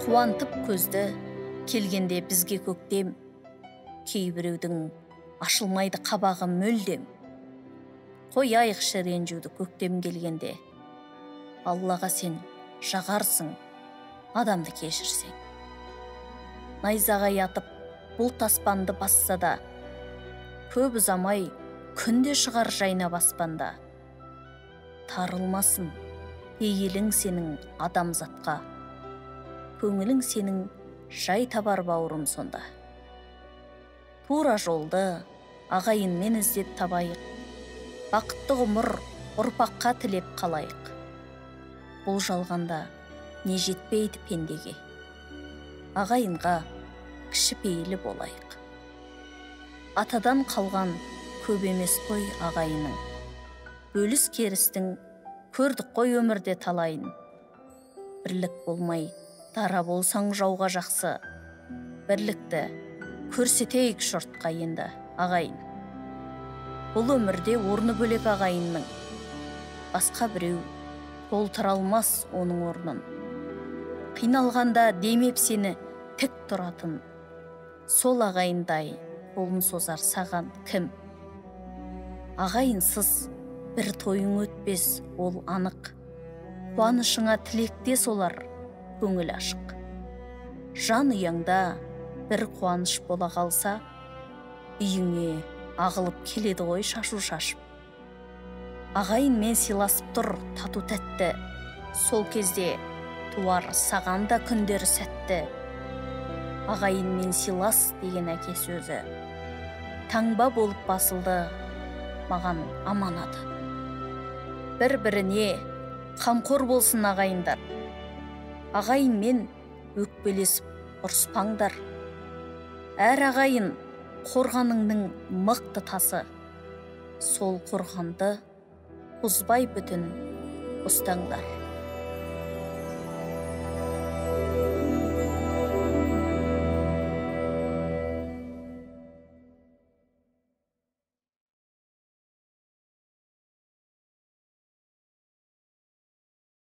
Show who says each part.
Speaker 1: Қуантып көзді келгенде бізге көктем, кейбіреудің ашылмайды қабағы мүлдем. Қояйықшы ренжуді көктем келгенде, Аллаға сен жағарсың, адамды кешірсең. Найзағай атып бұлт аспанды басса да, көп ұзамай күнде шығар жайнап аспанда. Тарылмасын пейілің сенің адамзатқа, көңілің сенің жай табар бауырым сонда. Тура жолды ағайынмен іздеп табайық, бақытты ғұмыр ұрпаққа тілеп қалайық. Бұл жалғанда не жетпейді пендеге, ағайынға кішіпейілі болайық. Атадан қалған көп емес қой ағайының, бөліс керістің көрдік қой өмірде талайын. Бірлік болмай дара болсаң жауға жақсы, бірлікті көрсетейік жұртқа енді ағайын. Бұл өмірде орны бөлек ағайынның, басқа біреу толтыра алмас оның орнын. Қиналғанда демеп сені тік тұратын, сол ағайындай қолын созар саған кім? Ағайынсыз бір тойың өтпес ол анық, қуанышыңа тілектес олар көңіл ашық. Жан ұяңда бір қуаныш бола қалса, үйіңе ағылып келеді ғой шашу шашып. Ағайынмен сыйласып тұр тату тәтті, сол кезде туар саған да күндер сәтті. Ағайынмен сыйлас деген әке сөзі таңба болып басылды маған аманаты. Бір-біріне қамқор болсын ағайындар, ағайынмен өкпелесіп ұрыспаңдар. Әр ағайын қорғаныңның мықты тасы, сол қорғанды бұзбай бүтін ұстаңдар.